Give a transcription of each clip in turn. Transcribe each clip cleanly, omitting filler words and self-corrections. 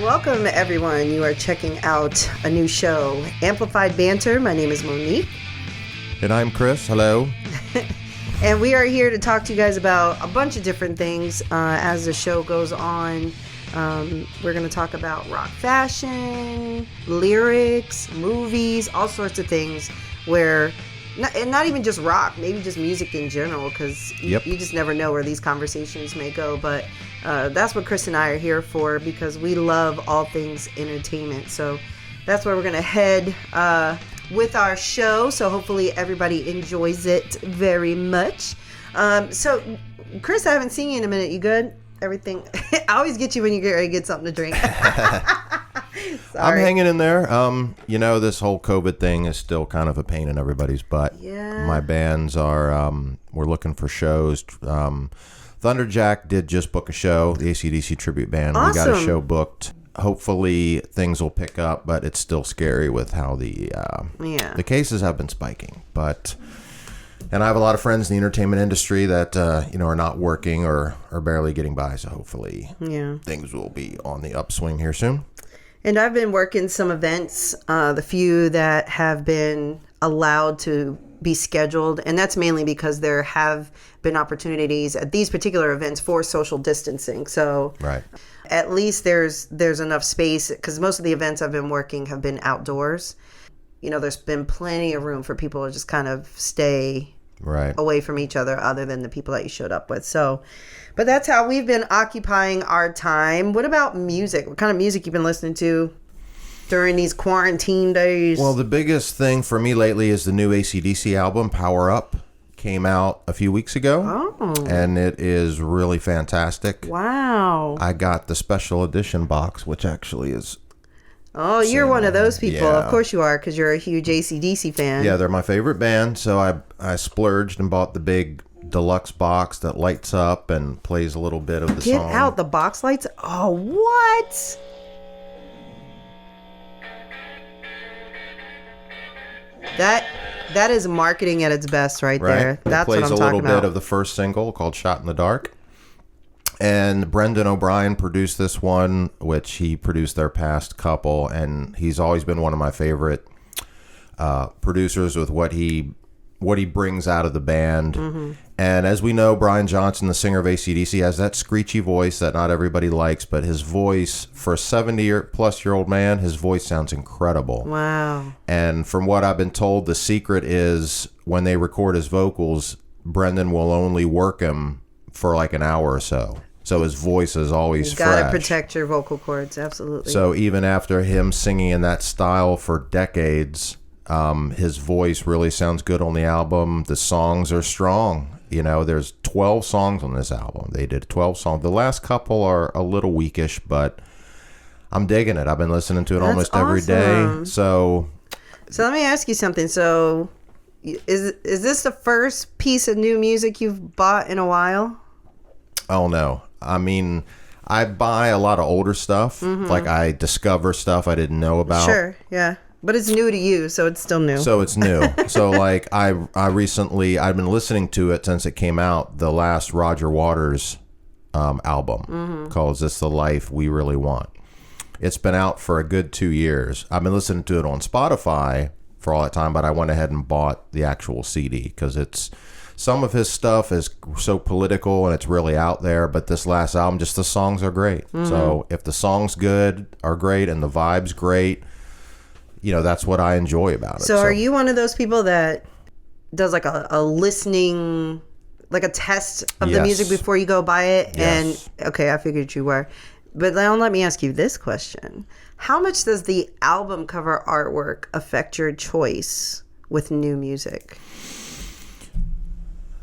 Welcome, everyone. You are checking out a new show, Amplified Banter. My name is Monique. And I'm Chris. Hello. And we are here to talk to you guys about a bunch of different things as the show goes on. We're going to talk about rock fashion, lyrics, movies, all sorts of things where, not even just rock, maybe just music in general, because you just never know where these conversations may go. But that's what Chris and I are here for, because we love all things entertainment. So that's where we're going to head with our show. So hopefully everybody enjoys it very much. So Chris, I haven't seen you in a minute. You good? Everything? I always get you when you get ready to get something to drink. I'm hanging in there. This whole COVID thing is still kind of a pain in everybody's butt. Yeah. My bands are, we're looking for shows. Thunderjack did just book a show, the AC/DC tribute band. Awesome. We got a show booked. Hopefully things will pick up, but it's still scary with how the cases have been spiking. And I have a lot of friends in the entertainment industry that are not working or are barely getting by. So hopefully things will be on the upswing here soon. And I've been working some events, the few that have been allowed to be scheduled, and that's mainly because there have been opportunities at these particular events for social distancing. So at least there's enough space, because most of the events I've been working have been outdoors. There's been plenty of room for people to just kind of stay away from each other than the people that you showed up with. So, but that's how we've been occupying our time. What about music? What kind of music you've been listening to during these quarantine days? Well, the biggest thing for me lately is the new AC/DC album, Power Up. Came out a few weeks ago, and it is really fantastic. Wow. I got the special edition box, which actually is... Oh, you're one of those people. Yeah. Of course you are, because you're a huge AC/DC fan. Yeah, they're my favorite band, so I splurged and bought the big deluxe box that lights up and plays a little bit of the song. Get out, the box lights? Oh, what? That is marketing at its best right there. That's what I'm talking about. It plays a little bit of the first single called Shot in the Dark. And Brendan O'Brien produced this one, which he produced their past couple, and he's always been one of my favorite producers with what he brings out of the band. Mm-hmm. And as we know, Brian Johnson, the singer of AC/DC, has that screechy voice that not everybody likes, but his voice, for a 70-plus-year-old man, his voice sounds incredible. Wow. And from what I've been told, the secret is when they record his vocals, Brendan will only work him for like an hour or so. So his voice is always fresh. You gotta protect your vocal cords, absolutely. So even after him singing in that style for decades, his voice really sounds good on the album. The songs are strong. There's 12 songs on this album. They did 12 songs. The last couple are a little weakish, but I'm digging it. I've been listening to it almost every day. So let me ask you something. So is this the first piece of new music you've bought in a while? Oh, no. I mean, I buy a lot of older stuff. Mm-hmm. Like I discover stuff I didn't know about. Sure, yeah. But it's new to you, so it's still new. So it's new. So like I've been listening to it since it came out, the last Roger Waters album called Is This the Life We Really Want? It's been out for a good 2 years. I've been listening to it on Spotify for all that time, but I went ahead and bought the actual CD because some of his stuff is so political and it's really out there, but this last album, just the songs are great. Mm-hmm. So if the songs are great and the vibe's great, that's what I enjoy about it. So are you one of those people that does like a listening, like a test of the music before you go buy it? Yes. And okay, I figured you were. But now let me ask you this question. How much does the album cover artwork affect your choice with new music?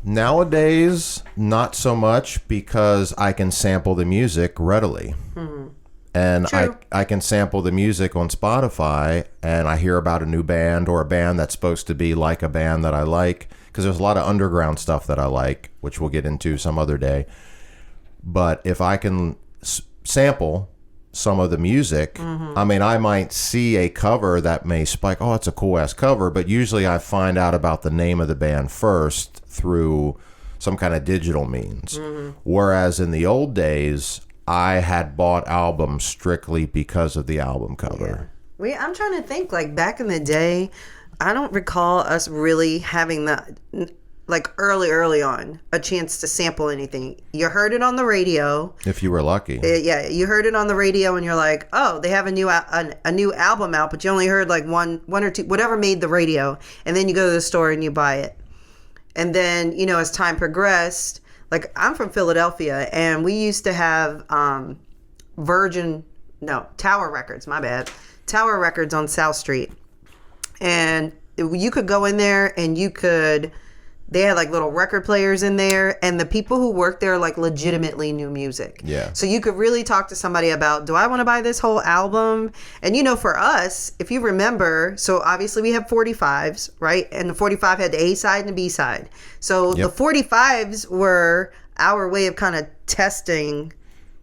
Nowadays, not so much, because I can sample the music readily. Mm-hmm. And I can sample the music on Spotify, and I hear about a new band or a band that's supposed to be like a band that I like, because there's a lot of underground stuff that I like, which we'll get into some other day. But if I can sample some of the music, I mean, I might see a cover that may spike, oh, it's a cool ass cover, but usually I find out about the name of the band first through some kind of digital means. Whereas in the old days, I had bought albums strictly because of the album cover. I'm trying to think, like, back in the day, I don't recall us really having that, like, early on, a chance to sample anything. You heard it on the radio. If you were lucky. You heard it on the radio and you're like, oh, they have a new album out, but you only heard like one or two, whatever made the radio. And then you go to the store and you buy it. And then, you know, as time progressed, like, I'm from Philadelphia and we used to have Tower Records, my bad. Tower Records on South Street. And you could go in there and they had like little record players in there, and the people who worked there like legitimately knew music. Yeah. So you could really talk to somebody about, do I want to buy this whole album? And you know, for us, if you remember, so obviously we have 45s, right? And the 45 had the A side and the B side. So the 45s were our way of kind of testing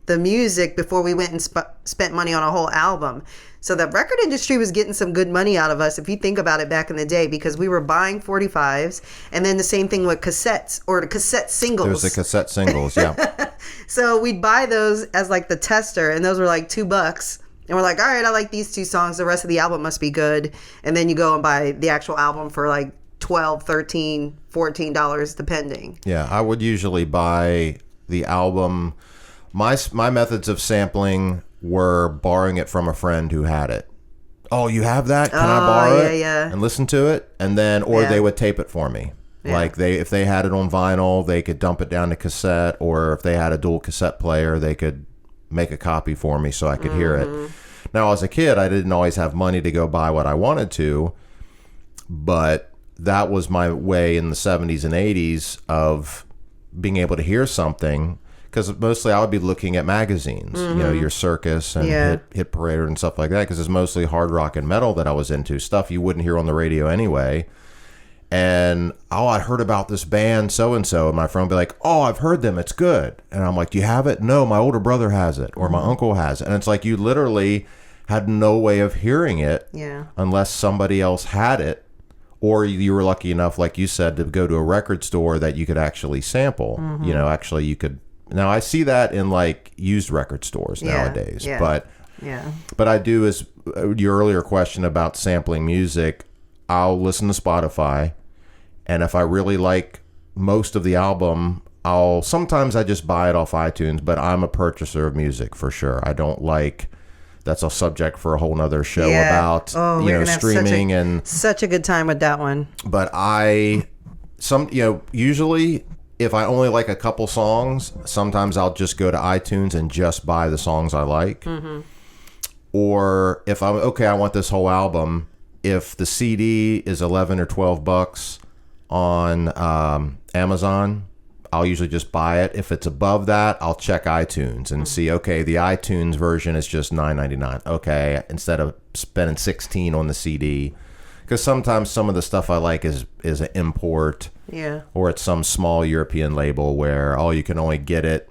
the music before we went and spent money on a whole album. So the record industry was getting some good money out of us, if you think about it, back in the day, because we were buying 45s, and then the same thing with cassettes or the cassette singles. There was the cassette singles, yeah. So we'd buy those as like the tester, and those were like $2. And we're like, all right, I like these 2 songs. The rest of the album must be good. And then you go and buy the actual album for like $12, $13, $14, depending. Yeah, I would usually buy the album. My methods of sampling were borrowing it from a friend who had it. Oh, you have that? Can I borrow it? Yeah. And listen to it? And then, or they would tape it for me. Yeah. Like if they had it on vinyl, they could dump it down to cassette, or if they had a dual cassette player, they could make a copy for me so I could hear it. Now, as a kid, I didn't always have money to go buy what I wanted to, but that was my way in the 70s and 80s of being able to hear something. Because mostly I would be looking at magazines, you know, your Circus and Hit Parader and stuff like that, because it's mostly hard rock and metal that I was into, stuff you wouldn't hear on the radio anyway. And, I heard about this band so-and-so, and my friend would be like, oh, I've heard them, it's good. And I'm like, do you have it? No, my older brother has it, or my uncle has it. And it's like you literally had no way of hearing it unless somebody else had it, or you were lucky enough, like you said, to go to a record store that you could actually sample. You know, actually you could. Now, I see that in like used record stores nowadays, but I do, as your earlier question about sampling music, I'll listen to Spotify, and if I really like most of the album, sometimes I just buy it off iTunes, but I'm a purchaser of music for sure. I don't like, that's a subject for a whole nother show about, streaming and such a good time with that one. But usually, if I only like a couple songs, sometimes I'll just go to iTunes and just buy the songs I like. Or if I want this whole album, if the CD is $11 or $12 on Amazon, I'll usually just buy it. If it's above that, I'll check iTunes and see, okay, the iTunes version is just $9.99. Okay, instead of spending $16 on the CD. Because sometimes some of the stuff I like is an import. Yeah. Or it's some small European label where, you can only get it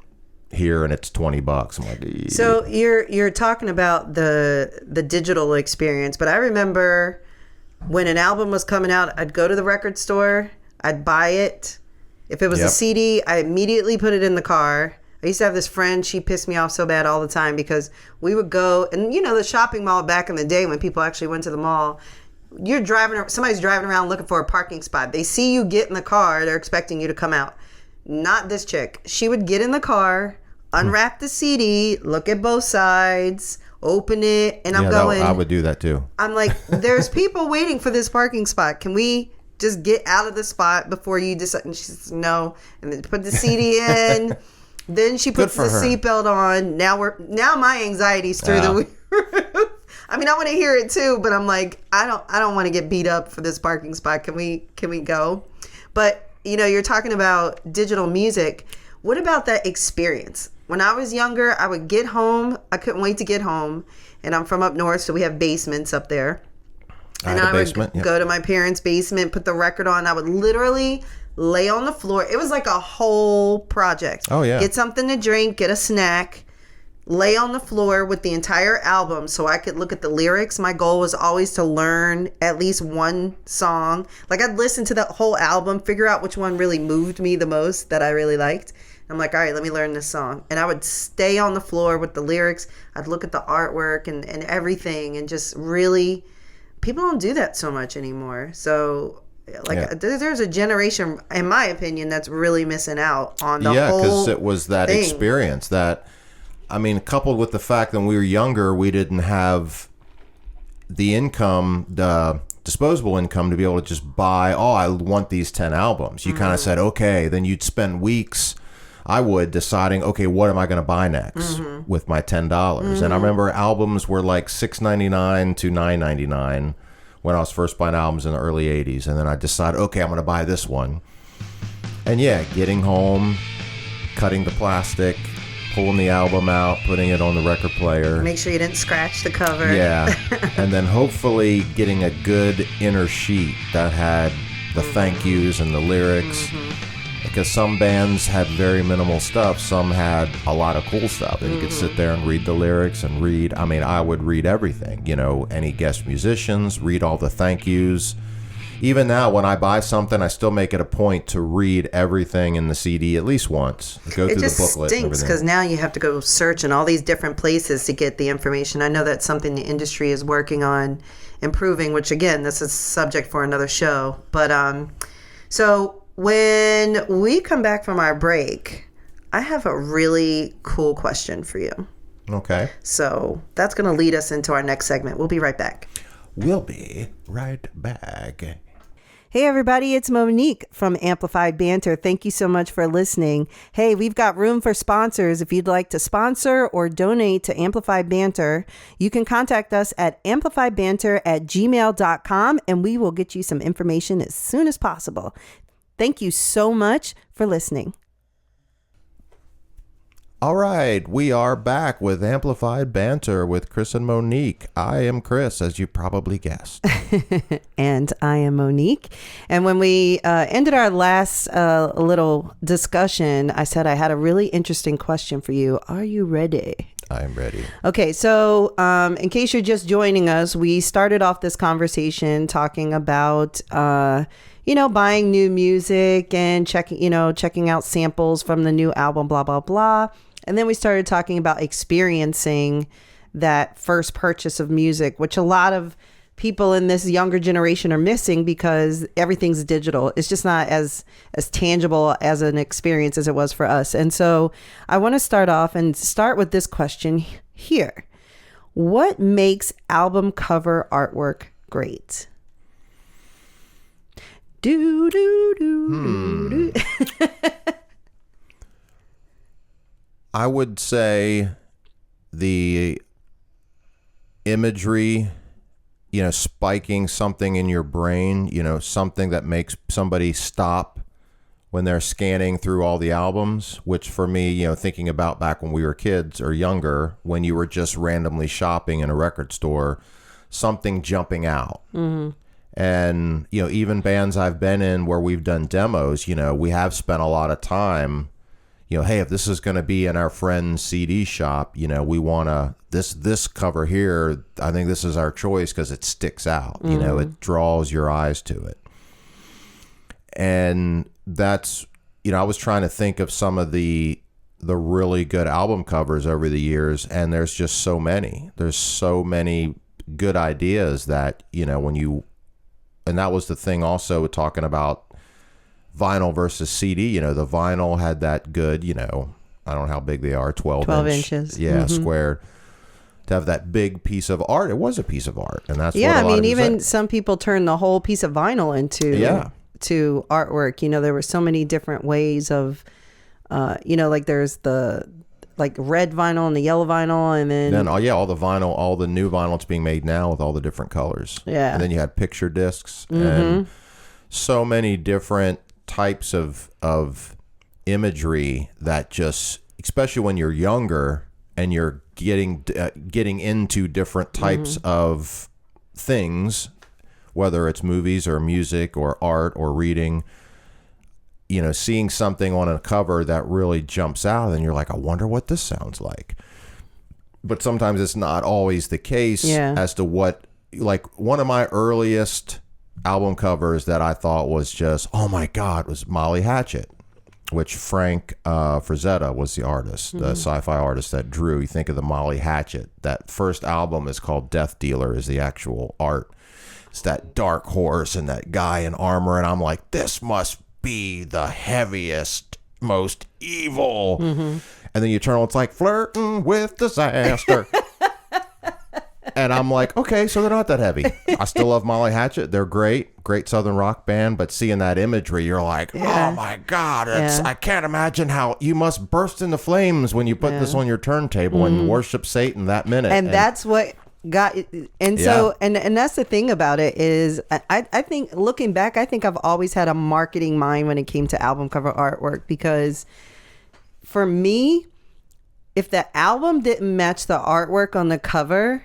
here and it's $20. I'm like, eee. So you're talking about the digital experience, but I remember when an album was coming out, I'd go to the record store, I'd buy it. If it was a CD, I immediately put it in the car. I used to have this friend, she pissed me off so bad all the time because we would go, and you know, the shopping mall back in the day when people actually went to the mall, somebody's driving around looking for a parking spot. They see you get in the car, they're expecting you to come out. Not this chick. She would get in the car, unwrap the CD, look at both sides, open it, and I'm going. I would do that too. I'm like, there's people waiting for this parking spot. Can we just get out of the spot before you decide? And she says no. And then put the CD in. Then she puts the seatbelt on. Now my anxiety's through the roof. I mean, I want to hear it too, but I'm like, I don't want to get beat up for this parking spot. Can we go? But you know, you're talking about digital music. What about that experience? When I was younger, I would get home. I couldn't wait to get home. And I'm from up north, so we have basements up there. And I would go to my parents' basement, put the record on. I would literally lay on the floor. It was like a whole project. Oh, yeah. Get something to drink, get a snack, lay on the floor with the entire album so I could look at the lyrics. My goal was always to learn at least one song. Like, I'd listen to the whole album, figure out which one really moved me the most that I really liked, I'm like, all right, let me learn this song. And I would stay on the floor with the lyrics. I'd look at the artwork and everything, and just really, people don't do that so much anymore. So like there's a generation, in my opinion, that's really missing out on the whole because it was that thing. experience that, I mean, coupled with the fact that when we were younger, we didn't have the income, the disposable income to be able to just buy, oh, I want these 10 albums. You kind of said, okay, then you'd spend weeks, I would, deciding, okay, what am I going to buy next with my $10? And I remember albums were like $6.99 to $9.99 when I was first buying albums in the early 80s. And then I decided, okay, I'm going to buy this one. And yeah, getting home, cutting the plastic, pulling the album out, putting it on the record player. Make sure you didn't scratch the cover. Yeah. And then hopefully getting a good inner sheet that had the thank yous and the lyrics. Because some bands had very minimal stuff. Some had a lot of cool stuff. And you could sit there and read the lyrics and read. I mean, I would read everything. You know, any guest musicians, read all the thank yous. Even now, when I buy something, I still make it a point to read everything in the CD at least once. Go through the booklet. It just stinks because now you have to go search in all these different places to get the information. I know that's something the industry is working on improving, which again, this is subject for another show. But so when we come back from our break, I have a really cool question for you. Okay. So that's going to lead us into our next segment. We'll be right back. We'll be right back. Hey everybody, it's Monique from Amplified Banter. Thank you so much for listening. Hey, we've got room for sponsors. If you'd like to sponsor or donate to Amplified Banter, you can contact us at amplifiedbanter@gmail.com and we will get you some information as soon as possible. Thank you so much for listening. All right, we are back with Amplified Banter with Chris and Monique. I am Chris, as you probably guessed. And I am Monique. And when we ended our last little discussion, I said I had a really interesting question for you. Are you ready? I am ready. Okay, so in case you're just joining us, we started off this conversation talking about buying new music and checking out samples from the new album, blah, blah, blah. And then we started talking about experiencing that first purchase of music, which a lot of people in this younger generation are missing because everything's digital. It's just not as tangible as an experience as it was for us. And so I want to start with this question here. What makes album cover artwork great? Do, do, do, do. I would say the imagery, spiking something in your brain, something that makes somebody stop when they're scanning through all the albums, which for me, thinking about back when we were kids or younger, when you were just randomly shopping in a record store, something jumping out. Mm-hmm. And, even bands I've been in where we've done demos, we have spent a lot of time, hey, if this is going to be in our friend's CD shop, we want to, this cover here, I think this is our choice because it sticks out, mm-hmm. It draws your eyes to it. And that's, I was trying to think of some of the really good album covers over the years, and there's just so many. There's so many good ideas that, and that was the thing also talking about vinyl versus CD. The vinyl had that good, I don't know how big they are, 12 inches. Yeah, mm-hmm. squared. To have that big piece of art. It was a piece of art. And that's yeah, what even some people turn the whole piece of vinyl into to artwork. There were so many different ways of, like there's the red vinyl and the yellow vinyl, and then all the vinyl, all the new vinyl that's being made now with all the different colors. Yeah. And then you had picture discs mm-hmm. and so many different types of imagery that just, especially when you're younger and you're getting into different types mm-hmm. of things, whether it's movies or music or art or reading, seeing something on a cover that really jumps out and you're like, I wonder what this sounds like. But sometimes it's not always the case as to what, like one of my earliest album covers that I thought was just, oh my God, was Molly Hatchet. which Frank Frazetta was the artist, the sci-fi artist that drew. You think of the Molly Hatchet. That first album is called Death Dealer, is the actual art. It's that dark horse and that guy in armor, and I'm like, this must be the heaviest, most evil. And then you turn on, it's like flirting with disaster. And I'm like, okay, so they're not that heavy. I still love Molly Hatchet. They're great Southern rock band. But seeing that imagery, you're like, oh my God, I can't imagine how you must burst into flames when you put this on your turntable and worship Satan that minute. And that's what got, and so, and that's the thing about it is, I think looking back, I think I've always had a marketing mind when it came to album cover artwork, because for me, if the album didn't match the artwork on the cover,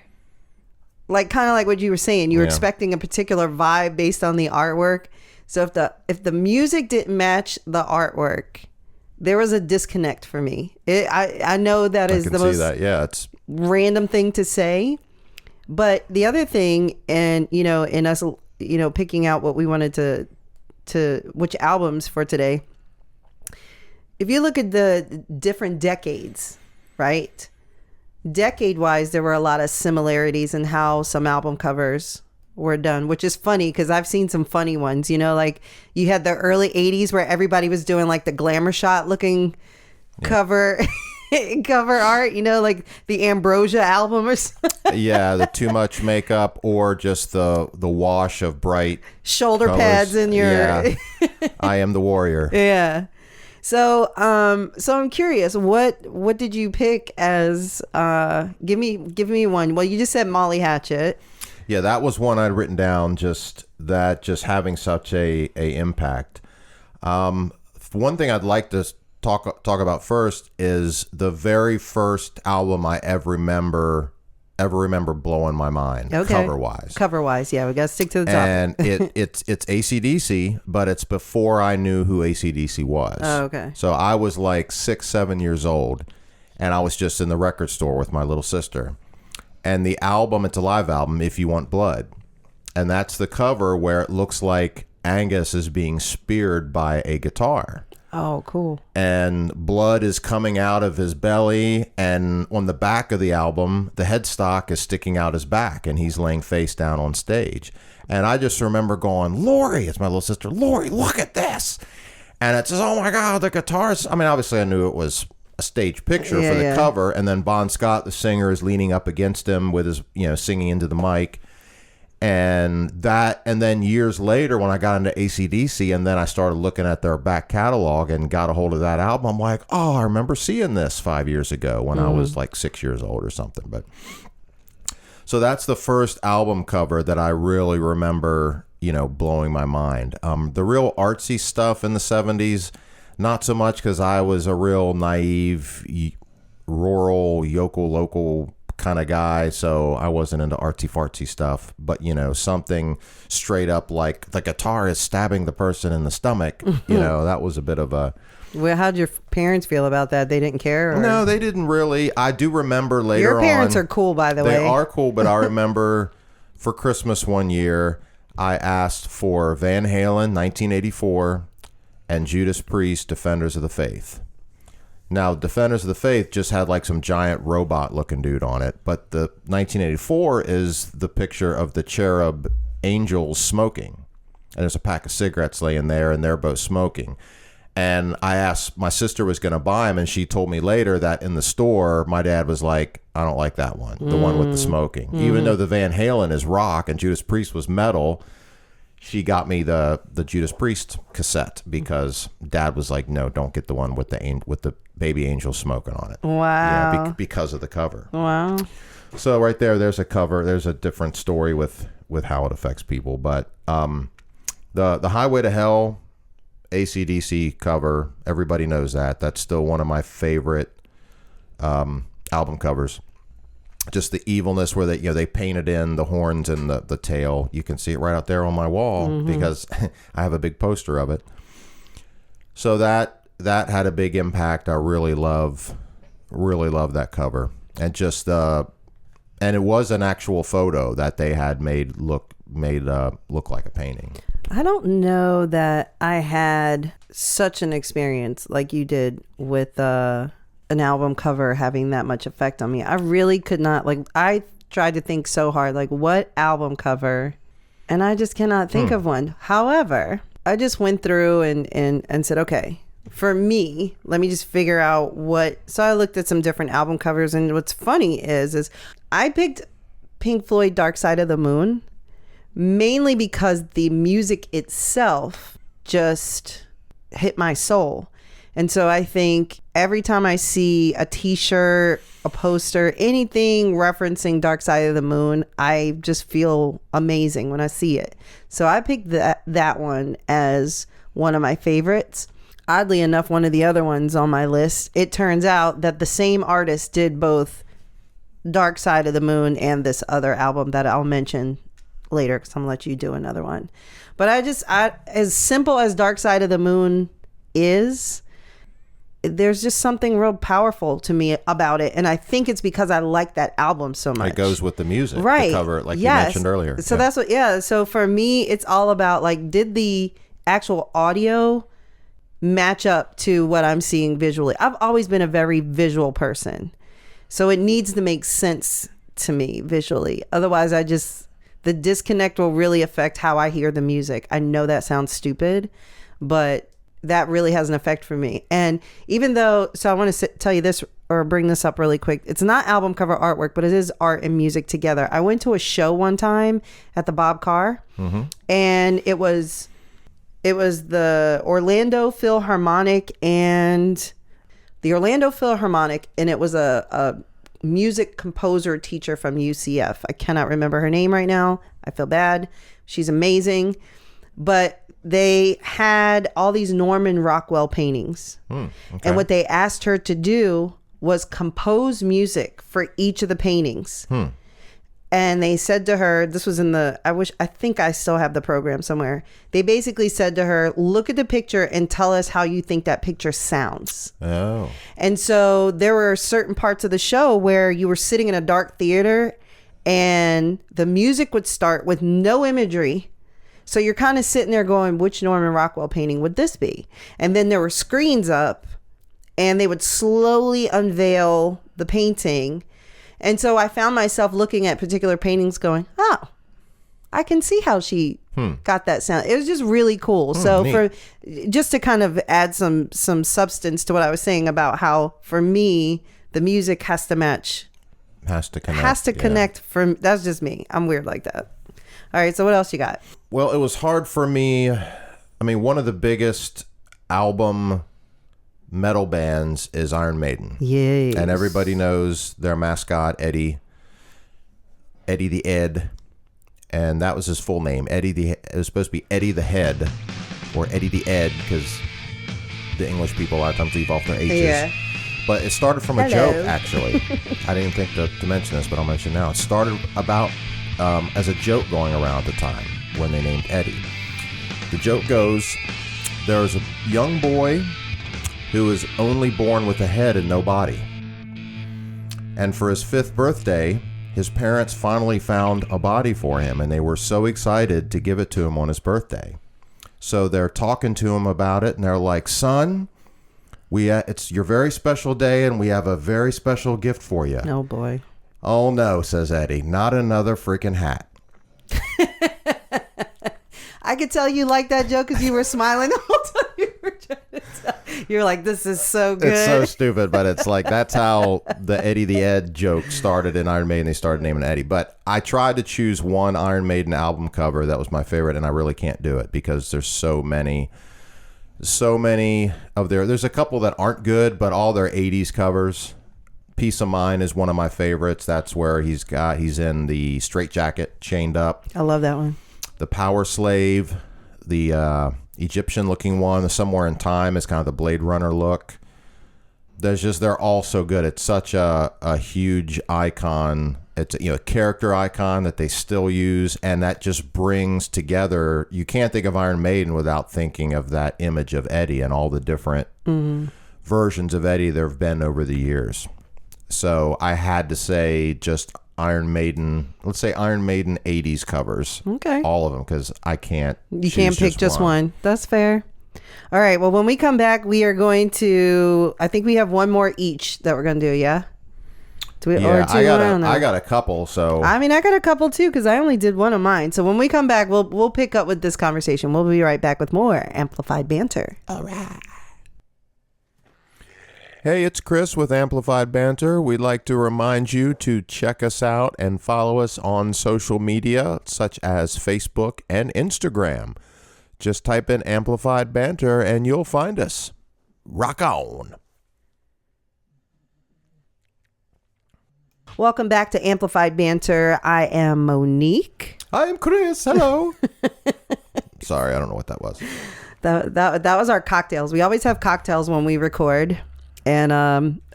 like kind of like what you were saying, you were expecting a particular vibe based on the artwork. So if the music didn't match the artwork, there was a disconnect for me. I know that is the most it's random thing to say, but the other thing, and in us, picking out what we wanted to which albums for today. If you look at the different decades, right? Decade-wise, there were a lot of similarities in how some album covers were done, which is funny because I've seen some funny ones. Like you had the early 80s where everybody was doing like the glamour shot looking cover art, like the Ambrosia album or something. Yeah, the too much makeup or just the wash of bright shoulder colors. pads in your... Yeah. I am the warrior. Yeah. So I'm curious, what did you pick as, give me one. Well, you just said Molly Hatchet. Yeah, that was one I'd written down, just having such a impact. One thing I'd like to talk about first is the very first album I ever remember blowing my mind, cover wise. Yeah, we got to stick to the topic. And it's AC/DC, but it's before I knew who AC/DC was. Oh, okay. So I was like 6-7 years old, and I was just in the record store with my little sister. And the album, it's a live album, If You Want Blood. And that's the cover where it looks like Angus is being speared by a guitar. Oh, cool. And blood is coming out of his belly, and on the back of the album, the headstock is sticking out his back, and he's laying face down on stage. And I just remember going, Lori, it's my little sister, Lori, look at this. And it says, oh my God, the guitar's... I mean, obviously I knew it was a stage picture for the cover, and then Bon Scott, the singer, is leaning up against him with his, singing into the mic. And then years later, when I got into AC/DC, and then I started looking at their back catalog and got a hold of that album, I'm like, oh, I remember seeing this 5 years ago when I was like 6 years old or something. But so that's the first album cover that I really remember, blowing my mind. The real artsy stuff in the 70s, not so much, because I was a real naive, rural, local kind of guy, so I wasn't into artsy fartsy stuff, but something straight up like the guitar is stabbing the person in the stomach, that was a bit of a... Well, how'd your parents feel about that? They didn't care? Or? No, they didn't really. I do remember later on... Your parents are cool, by the way. They are cool, but I remember for Christmas one year, I asked for Van Halen, 1984, and Judas Priest, Defenders of the Faith. Now, Defenders of the Faith just had like some giant robot-looking dude on it, but the 1984 is the picture of the cherub angels smoking, and there's a pack of cigarettes laying there, and they're both smoking. And I asked, my sister was going to buy them, and she told me later that in the store, my dad was like, I don't like that one, the one with the smoking. Even though the Van Halen is rock and Judas Priest was metal, she got me the Judas Priest cassette because Dad was like, no, don't get the one with the baby angel smoking on it. Wow. Yeah, because of the cover. Wow. So right there's a cover. There's a different story with how it affects people. But the Highway to Hell AC/DC cover, everybody knows that. That's still one of my favorite album covers. Just the evilness where they painted in the horns and the tail. You can see it right out there on my wall because I have a big poster of it. So that had a big impact. I really love that cover. And just and it was an actual photo that they had made look like a painting. I don't know that I had such an experience like you did with an album cover having that much effect on me. I really could not, like, I tried to think so hard, like, what album cover? And I just cannot think of one. However, I just went through and said, okay, for me, let me just figure out what. So I looked at some different album covers, and what's funny is I picked Pink Floyd Dark Side of the Moon mainly because the music itself just hit my soul. And so I think every time I see a t-shirt, a poster, anything referencing Dark Side of the Moon, I just feel amazing when I see it. So I picked that one as one of my favorites. Oddly enough, one of the other ones on my list, it turns out that the same artist did both Dark Side of the Moon and this other album that I'll mention later because I'm gonna let you do another one. But I as simple as Dark Side of the Moon is, there's just something real powerful to me about it, and I think it's because I like that album so much. It goes with the music, right? The cover, like you mentioned earlier. So that's what. Yeah. So for me, it's all about, like, did the actual audio match up to what I'm seeing visually? I've always been a very visual person, so it needs to make sense to me visually. Otherwise, the disconnect will really affect how I hear the music. I know that sounds stupid, but that really has an effect for me. And even though, so I want to tell you this or bring this up really quick. It's not album cover artwork, but it is art and music together. I went to a show one time at the Bob Carr, and it was the Orlando Philharmonic, and it was a music composer teacher from UCF. I cannot remember her name right now. I feel bad. She's amazing. But they had all these Norman Rockwell paintings. Okay. And what they asked her to do was compose music for each of the paintings. And they said to her, this was I think I still have the program somewhere. They basically said to her, look at the picture and tell us how you think that picture sounds. Oh. And so there were certain parts of the show where you were sitting in a dark theater and the music would start with no imagery. So you're kind of sitting there going, which Norman Rockwell painting would this be? And then there were screens up and they would slowly unveil the painting. And so I found myself looking at particular paintings going, oh, I can see how she got that sound. It was just really cool. So neat. Just to kind of add some substance to what I was saying about how, for me, the music has to match. Has to connect. That's just me. I'm weird like that. All right, so what else you got? Well, it was hard for me. I mean, one of the biggest album metal bands is Iron Maiden. Yes. And everybody knows their mascot, Eddie the Ed. And that was his full name. It was supposed to be Eddie the Head or Eddie the Ed, because the English people a lot of times leave off their H's. Yeah. But it started from a joke, actually. I didn't think to mention this, but I'll mention now. It started about as a joke going around at the time when they named Eddie. The joke goes, there was a young boy who was only born with a head and no body. And for his 5th birthday, his parents finally found a body for him, and they were so excited to give it to him on his birthday. So they're talking to him about it, and they're like, son, it's your very special day, and we have a very special gift for you. Oh, boy. Oh, no, says Eddie. Not another freaking hat. I could tell you like that joke because you were smiling the whole time you were trying to tell. You're like, this is so good. It's so stupid, but it's like, that's how the Eddie the Ed joke started in Iron Maiden. They started naming Eddie. But I tried to choose one Iron Maiden album cover that was my favorite, and I really can't do it because there's so many of there's a couple that aren't good, but all their 80s covers. Peace of Mind is one of my favorites. That's where he's in the straitjacket, chained up. I love that one. The Power Slave, the Egyptian looking one, the Somewhere in Time is kind of the Blade Runner look. They're all so good. It's such a huge icon. It's a character icon that they still use, and that just brings together. You can't think of Iron Maiden without thinking of that image of Eddie and all the different versions of Eddie there have been over the years. So I had to say just Iron Maiden, let's say Iron Maiden 80s covers. Okay. All of them, because I can't. You can't pick just one. That's fair. All right. Well, when we come back, we are going to, I think we have one more each that we're going to do. Yeah. Do we, Yeah, or two? I got a couple. So I mean, I got a couple too, because I only did one of mine. So when we come back, we'll pick up with this conversation. We'll be right back with more Amplified Banter. All right. Hey, it's Chris with Amplified Banter. We'd like to remind you to check us out and follow us on social media, such as Facebook and Instagram. Just type in Amplified Banter and you'll find us. Rock on. Welcome back to Amplified Banter. I am Monique. I am Chris. Hello. Sorry, I don't know what that was. That was our cocktails. We always have cocktails when we record. And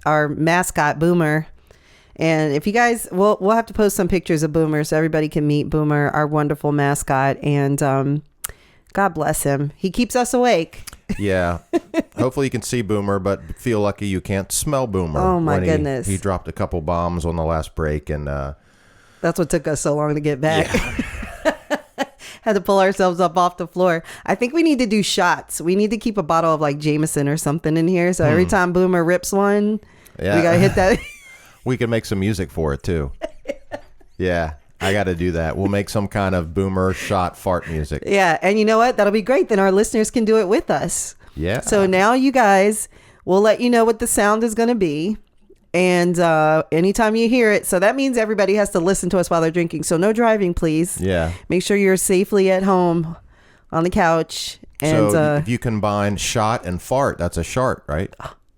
our mascot, Boomer. And if you guys, we'll have to post some pictures of Boomer so everybody can meet Boomer, our wonderful mascot. And God bless him. He keeps us awake. Yeah. Hopefully you can see Boomer, but feel lucky you can't smell Boomer. Oh, my goodness. He dropped a couple bombs on the last break. And that's what took us so long to get back. Yeah. Had to pull ourselves up off the floor. I think we need to do shots. We need to keep a bottle of like Jameson or something in here. So every time Boomer rips one, we got to hit that. We can make some music for it too. Yeah, I got to do that. We'll make some kind of Boomer shot fart music. Yeah. And you know what? That'll be great. Then our listeners can do it with us. Yeah. So now you guys, we'll let you know what the sound is going to be. And anytime you hear it, so that means everybody has to listen to us while they're drinking. So no driving, please. Yeah. Make sure you're safely at home on the couch. And so if you combine shot and fart, that's a shart, right?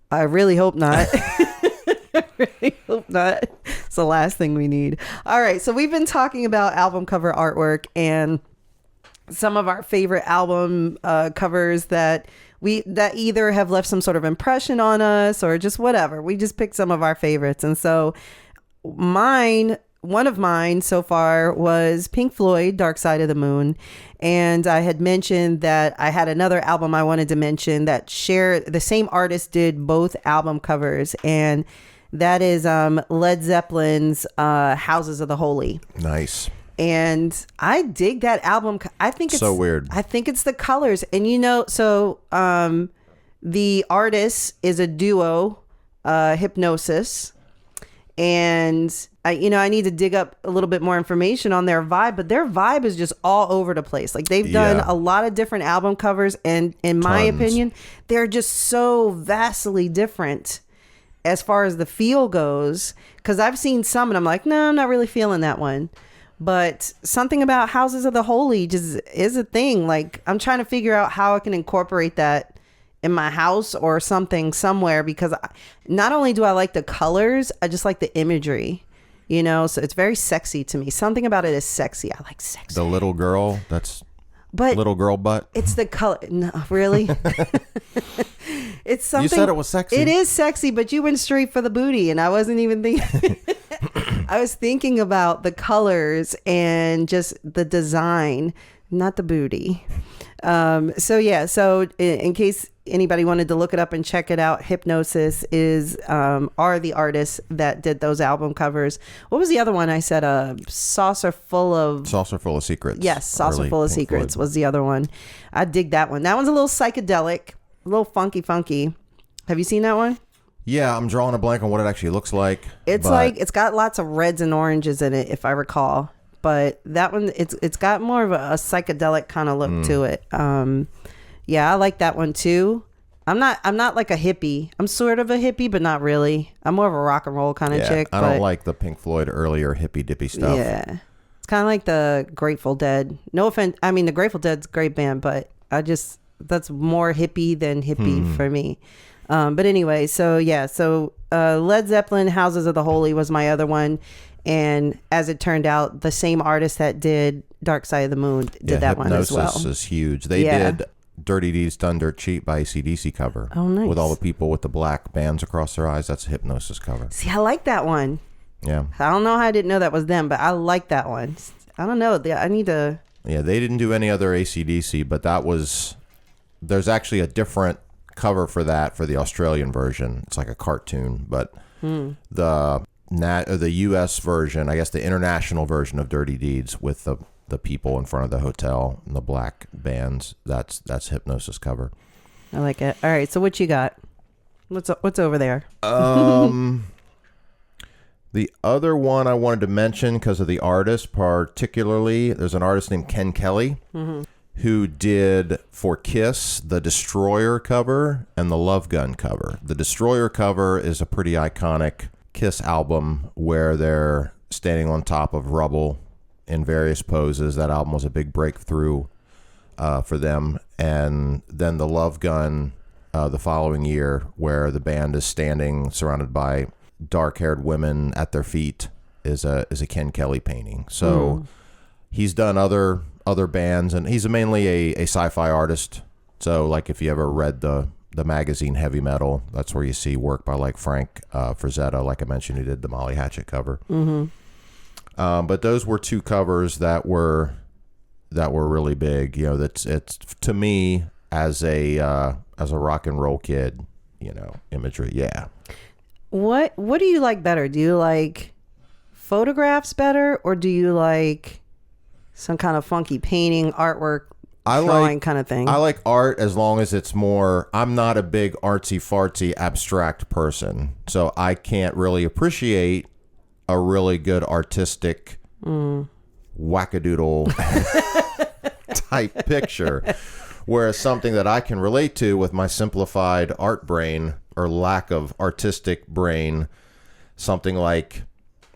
I really hope not. I really hope not. It's the last thing we need. All right. So we've been talking about album cover artwork and some of our favorite album covers that either have left some sort of impression on us or just whatever. We just picked some of our favorites. And so one of mine so far was Pink Floyd, Dark Side of the Moon. And I had mentioned that I had another album I wanted to mention that the same artist did both album covers. And that is Led Zeppelin's Houses of the Holy. Nice. And I dig that album. I think it's so weird. I think it's the colors. And so the artist is a duo, Hypnosis. And I need to dig up a little bit more information on their vibe, but their vibe is just all over the place. Like they've done a lot of different album covers, and in my opinion, they're just so vastly different as far as the feel goes. Because I've seen some and I'm like, no, I'm not really feeling that one. But something about Houses of the Holy just is a thing. Like I'm trying to figure out how I can incorporate that in my house or something somewhere, because not only do I like the colors, I just like the imagery, so it's very sexy to me. Something about it is sexy. I like sexy. The little girl, little girl butt. It's the color. No, really? It's something. You said it was sexy. It is sexy, but you went straight for the booty, and I wasn't even thinking. I was thinking about the colors and just the design, not the booty. So in case anybody wanted to look it up and check it out, Hypnosis are the artists that did those album covers. What was the other one I said? Saucer Full of Secrets. Yes, Saucer Full of Secrets was the other one. I dig that one. That one's a little psychedelic, a little funky. Have you seen that one? Yeah, I'm drawing a blank on what it actually looks like. It's got lots of reds and oranges in it, if I recall. But that one, it's got more of a psychedelic kind of look to it. Yeah, I like that one too. I'm not like a hippie. I'm sort of a hippie, but not really. I'm more of a rock and roll kind of chick. I don't like the Pink Floyd earlier hippie dippy stuff. Yeah, it's kind of like the Grateful Dead. No offense. I mean, the Grateful Dead's a great band, but that's more hippie than hippie for me. But anyway, so Led Zeppelin, Houses of the Holy was my other one. And as it turned out, the same artist that did Dark Side of the Moon did that one as well. Hypnosis is huge. They did Dirty Deeds Done Dirt Cheap by AC/DC cover. Oh, nice. With all the people with the black bands across their eyes. That's a Hypnosis cover. See, I like that one. Yeah. I don't know how I didn't know that was them, but I like that one. I don't know. I need to... Yeah, they didn't do any other AC/DC, but there's actually a different cover for that for the Australian version. It's like a cartoon, but the the U.S. version, I guess the international version of Dirty Deeds with the people in front of the hotel and the black bands. That's Hypnosis cover. I like it. All right, so what you got? What's over there? The other one I wanted to mention because of the artist, particularly, there's an artist named Ken Kelly who did for Kiss the Destroyer cover and the Love Gun cover. The Destroyer cover is a pretty iconic Kiss album where they're standing on top of rubble in various poses. That album was a big breakthrough for them. And then the Love Gun the following year, where the band is standing surrounded by dark-haired women at their feet, is a Ken Kelly painting. So he's done other bands, and he's mainly a sci-fi artist. So like if you ever read the magazine Heavy Metal, that's where you see work by like Frank Frazetta, like I mentioned, who did the Molly Hatchet cover. But those were two covers that were really big. You know, it's to me as a rock and roll kid, you know, imagery. Yeah. What do you like better? Do you like photographs better, or do you like some kind of funky painting, artwork, drawing kind of thing? I like art as long as it's more. I'm not a big artsy fartsy abstract person, so I can't really appreciate a really good artistic wackadoodle type picture. Whereas something that I can relate to with my simplified art brain or lack of artistic brain, something like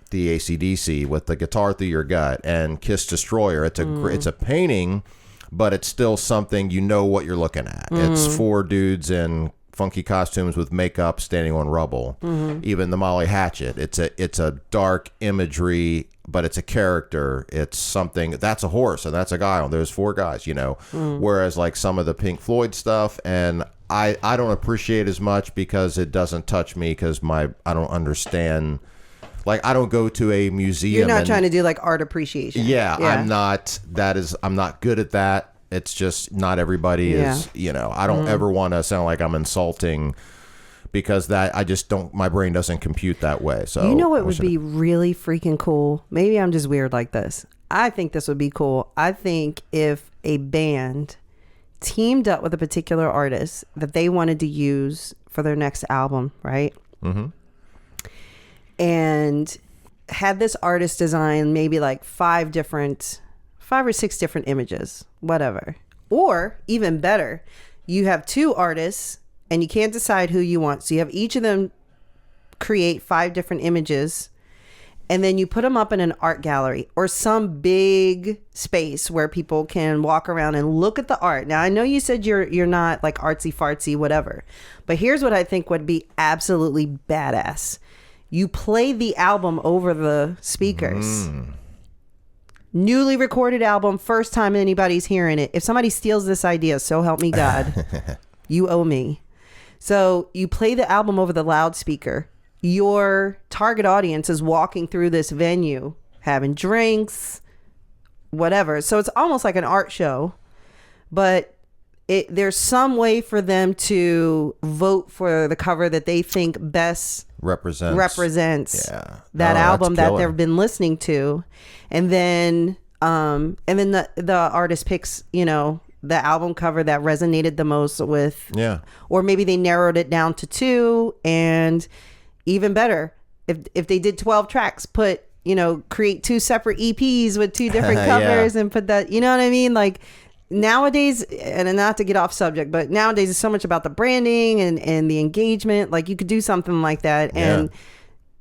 the AC/DC with the guitar through your gut and Kiss Destroyer. It's a painting, but it's still something, you know what you're looking at. It's four dudes in funky costumes with makeup standing on rubble. Even the Molly Hatchet, it's a dark imagery, but it's a character. It's something that's a horse and that's a guy, and there's four guys, you know. Whereas like some of the Pink Floyd stuff, and I don't appreciate as much because it doesn't touch me, because I don't understand. Like, I don't go to a museum. You're not trying to do like art appreciation. Yeah, I'm not good at that. It's just not everybody is, you know. I don't ever want to sound like I'm insulting, because that I just don't, my brain doesn't compute that way. So you know what would be really freaking cool? Maybe I'm just weird like this. I think this would be cool. I think if a band teamed up with a particular artist that they wanted to use for their next album, right? And had this artist design maybe like 5 or 6 different images, whatever. Or even better, you have 2 artists and you can't decide who you want. So you have each of them create 5 different images, and then you put them up in an art gallery or some big space where people can walk around and look at the art. Now, I know you said you're not like artsy fartsy, whatever, but here's what I think would be absolutely badass. You play the album over the speakers. Newly recorded album, first time anybody's hearing it. If somebody steals this idea, so help me God, you owe me. So you play the album over the loudspeaker. Your target audience is walking through this venue, having drinks, whatever. So it's almost like an art show, but there's some way for them to vote for the cover that they think best represents that album that they've been listening to. And then the artist picks, you know, the album cover that resonated the most with, or maybe they narrowed it down to 2. And even better, if they did 12 tracks, create 2 separate EPs with 2 different covers and put that, you know what I mean? Like, nowadays, and not to get off subject, but nowadays it's so much about the branding and the engagement. Like, you could do something like that and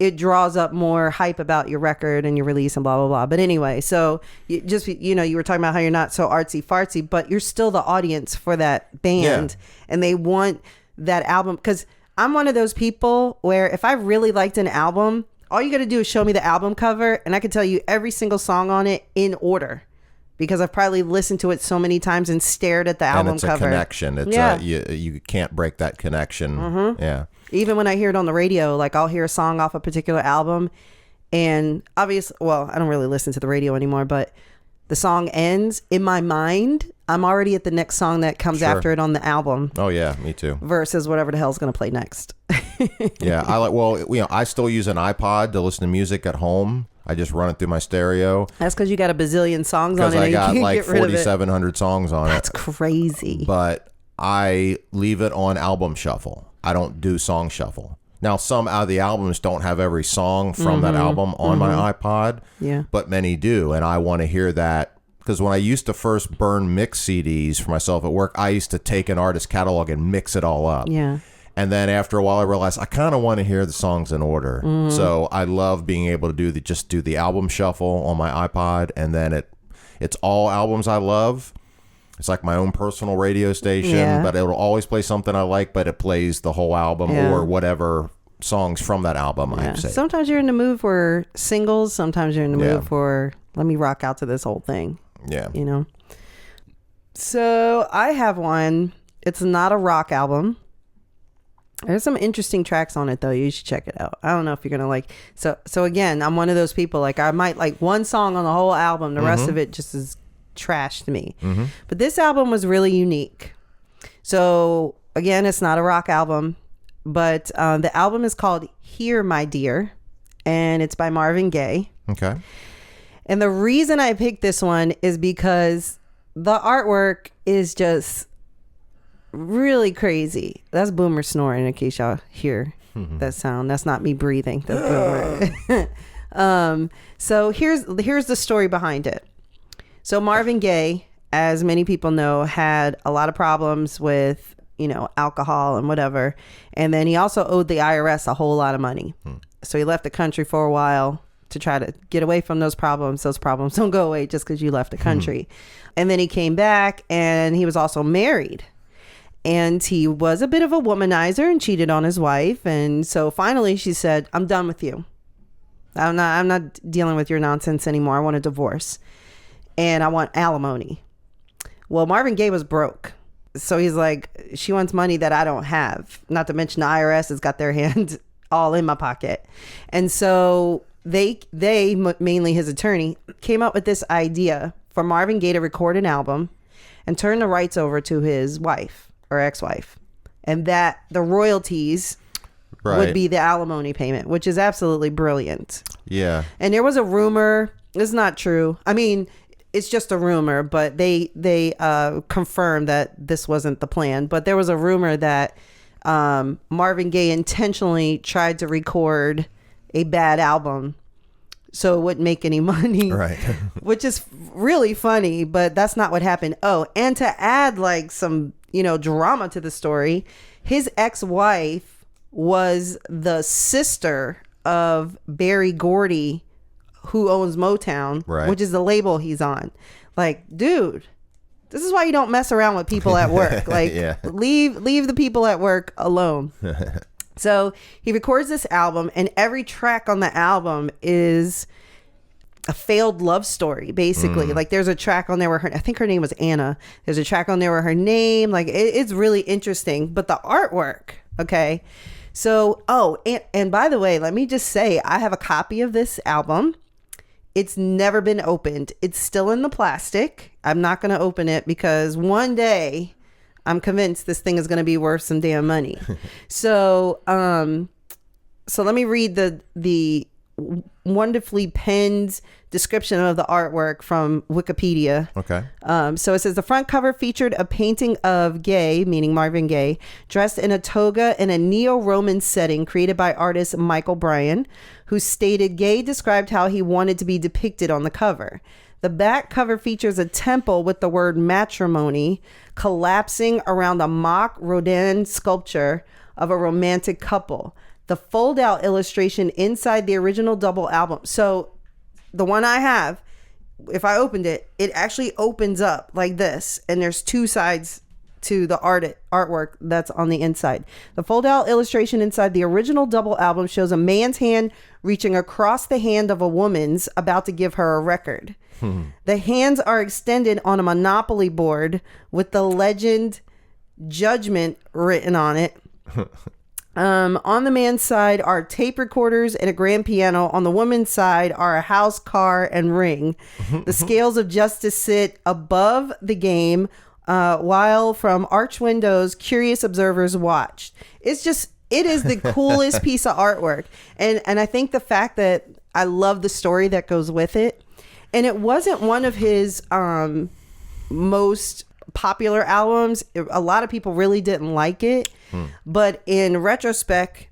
it draws up more hype about your record and your release and blah blah blah. But anyway, so you were talking about how you're not so artsy fartsy, but you're still the audience for that band, and they want that album. Because I'm one of those people where if I really liked an album, all you got to do is show me the album cover and I can tell you every single song on it in order, because I've probably listened to it so many times and stared at the album cover. And it's a connection. It's you can't break that connection. Yeah. Even when I hear it on the radio, like I'll hear a song off a particular album, and obviously, well, I don't really listen to the radio anymore, but the song ends in my mind, I'm already at the next song that comes after it on the album. Oh yeah, me too. Versus whatever the hell's going to play next. Yeah, I still use an iPod to listen to music at home. I just run it through my stereo. That's because you got a bazillion songs on it. Because I got and you like can't get rid of it. 4,700 songs on That's crazy. But I leave it on album shuffle. I don't do song shuffle. Now, some out of the albums don't have every song from that album on my iPod, but many do. And I want to hear that because when I used to first burn mix CDs for myself at work, I used to take an artist catalog and mix it all up. Yeah. And then after a while, I realized I kind of want to hear the songs in order. So I love being able to do the album shuffle on my iPod, and then it's all albums I love. It's like my own personal radio station, but it'll always play something I like, but it plays the whole album or whatever songs from that album I have saved. Sometimes you're in the mood for singles. Sometimes you're in the mood for, let me rock out to this whole thing. Yeah. You know? So I have one. It's not a rock album. There's some interesting tracks on it, though. You should check it out. I don't know if you're going to like... So again, I'm one of those people, like I might like one song on the whole album. The rest of it just is trash to me. But this album was really unique. So again, it's not a rock album, but the album is called Here My Dear, and it's by Marvin Gaye. Okay. And the reason I picked this one is because the artwork is just really crazy. That's Boomer snoring, in case y'all hear that sound. That's not me breathing. That's Boomer. So here's the story behind it. So Marvin Gaye, as many people know, had a lot of problems with, alcohol and whatever. And then he also owed the IRS a whole lot of money. So he left the country for a while to try to get away from those problems. Those problems don't go away just because you left the country. And then he came back, and he was also married. And he was a bit of a womanizer and cheated on his wife. And so finally she said, I'm done with you. I'm not dealing with your nonsense anymore. I want a divorce. And I want alimony. Well, Marvin Gaye was broke. So he's like, she wants money that I don't have. Not to mention the IRS has got their hand all in my pocket. And so they mainly his attorney, came up with this idea for Marvin Gaye to record an album and turn the rights over to his wife or ex-wife. And that the royalties would be the alimony payment, which is absolutely brilliant. Yeah. And there was a rumor. It's not true. I mean, it's just a rumor, but they confirmed that this wasn't the plan. But there was a rumor that Marvin Gaye intentionally tried to record a bad album so it wouldn't make any money. Right. Which is really funny, but that's not what happened. Oh, and to add like some, drama to the story, his ex-wife was the sister of Berry Gordy, who owns Motown, which is the label he's on. Like, dude, this is why you don't mess around with people at work. Like, leave the people at work alone. So he records this album, and every track on the album is a failed love story, basically. Like, there's a track on there where I think her name was Anna. There's a track on there where her name, like, it's really interesting. But the artwork, okay. So, and by the way, let me just say, I have a copy of this album. It's never been opened. It's still in the plastic. I'm not going to open it because one day I'm convinced this thing is going to be worth some damn money. So let me read the wonderfully penned description of the artwork from Wikipedia. Okay. So it says the front cover featured a painting of Gaye, meaning Marvin Gaye, dressed in a toga in a neo-Roman setting created by artist Michael Bryan, who stated Gaye described how he wanted to be depicted on the cover. The back cover features a temple with the word matrimony collapsing around a mock Rodin sculpture of a romantic couple. The fold-out illustration inside the original double album. So the one I have, if I opened it, it actually opens up like this, and there's two sides to the artwork that's on the inside. The fold-out illustration inside the original double album shows a man's hand reaching across the hand of a woman's about to give her a record. The hands are extended on a Monopoly board with the legend Judgment written on it. On the man's side are tape recorders and a grand piano. On the woman's side are a house, car, and ring. The scales of justice sit above the game, while from arch windows, curious observers watched. It's just It is the coolest piece of artwork. And I think the fact that I love the story that goes with it. And it wasn't one of his most popular albums. A lot of people really didn't like it. But in retrospect,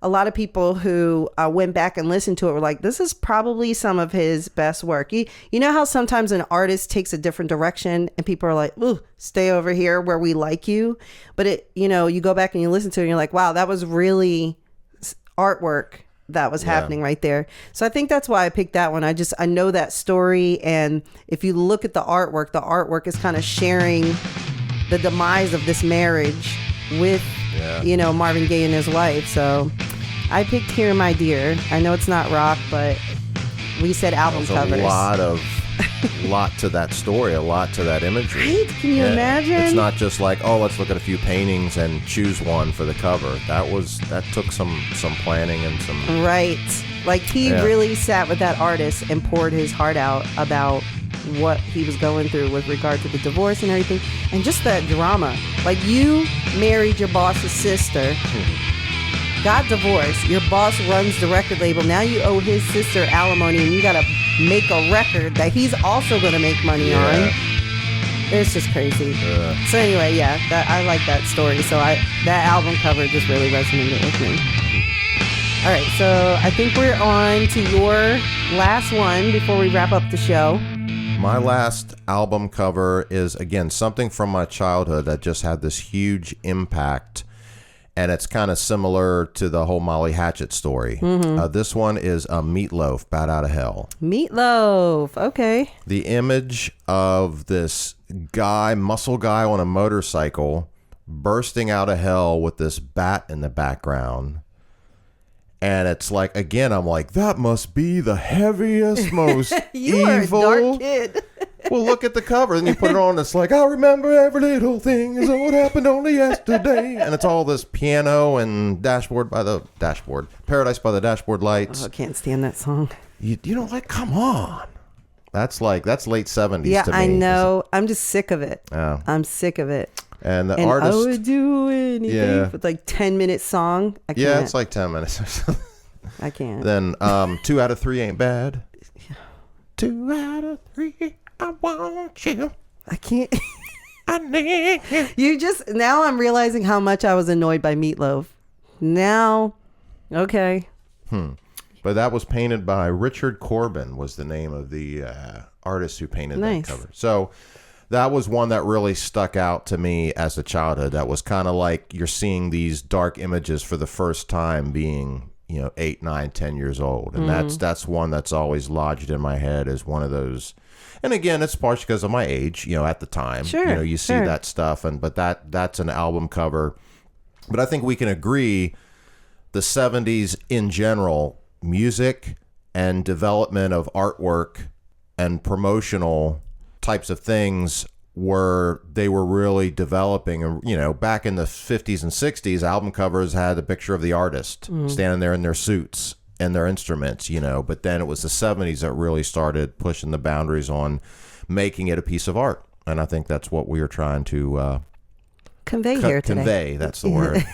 a lot of people who went back and listened to it were like, this is probably some of his best work. You know how sometimes an artist takes a different direction and people are like, ooh, stay over here where we like you. But you go back and you listen to it and you're like, wow, that was really artwork that was happening right there. So I think that's why I picked that one. I know that story. And if you look at the artwork is kind of sharing the demise of this marriage with, Marvin Gaye and his wife. So I picked Here, My Dear. I know it's not rock, but we said album covers. A lot to that story, a lot to that imagery. Right? Can you imagine? It's not just like, oh, let's look at a few paintings and choose one for the cover. That took some planning and some... Right. Like he really sat with that artist and poured his heart out about what he was going through with regard to the divorce and everything. And just that drama. Like you married your boss's sister, got divorced, your boss runs the record label, now you owe his sister alimony and you gotta make a record that he's also gonna make money on. It's just crazy. So anyway, I like that story. So that album cover just really resonated with me. All right, so I think we're on to your last one before we wrap up the show. My last album cover is, again, something from my childhood that just had this huge impact. And it's kind of similar to the whole Molly Hatchet story. This one is Meatloaf, Bat Out of Hell. Meatloaf, okay. The image of this muscle guy on a motorcycle bursting out of hell with this bat in the background. And it's like, again, I'm like, that must be the heaviest, most you evil. Are a dark kid. Well, look at the cover. And you put it on. It's like, I remember every little thing is what happened only yesterday. And it's all this piano and Paradise by the Dashboard Lights. Oh, I can't stand that song. You don't like, come on. That's late 70s to me. Yeah, I know. I'm just sick of it. Oh. I'm sick of it. And the artist... I would do anything with like 10-minute song. I can't. Yeah, it's like 10 minutes or something. I can't. Then 2 out of 3 ain't bad. 2 out of 3, I want you. I can't. I need you. Now I'm realizing how much I was annoyed by Meatloaf. Now, okay. But that was painted by Richard Corbin, was the name of the artist who painted that cover. So that was one that really stuck out to me as a childhood. That was kind of like you're seeing these dark images for the first time being, 8, 9, 10 years old. And that's one that's always lodged in my head as one of those. And again, it's partially because of my age, at the time. Sure. You see that stuff. But that's an album cover. But I think we can agree the 70s in general, music and development of artwork and promotional types of things were really developing. And back in the 50s and 60s, album covers had a picture of the artist standing there in their suits and their instruments, but then it was the 70s that really started pushing the boundaries on making it a piece of art. And I think that's what we are trying to convey here today. Convey, that's the word.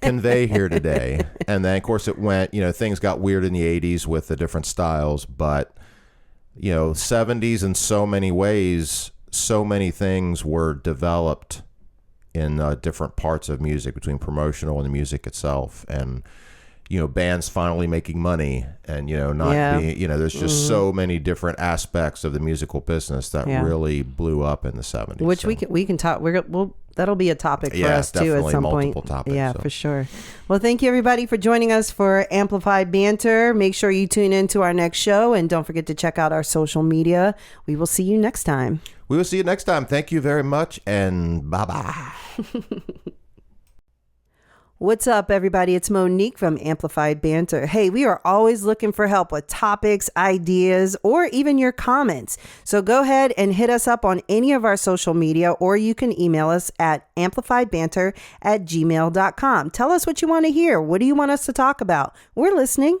Convey here today. And then of course it went, things got weird in the 80s with the different styles, but 70s in so many ways, so many things were developed in different parts of music between promotional and the music itself. And, bands finally making money and, not being, there's just so many different aspects of the musical business that really blew up in the 70s. Which we can talk, that'll be a topic for us too at some point. Topics, yeah, for sure. Well, thank you everybody for joining us for Amplified Banter. Make sure you tune in to our next show and don't forget to check out our social media. We will see you next time. We will see you next time. Thank you very much and bye-bye. What's up, everybody? It's Monique from Amplified Banter. Hey, we are always looking for help with topics, ideas, or even your comments. So go ahead and hit us up on any of our social media, or you can email us at amplifiedbanter@gmail.com. Tell us what you want to hear. What do you want us to talk about? We're listening.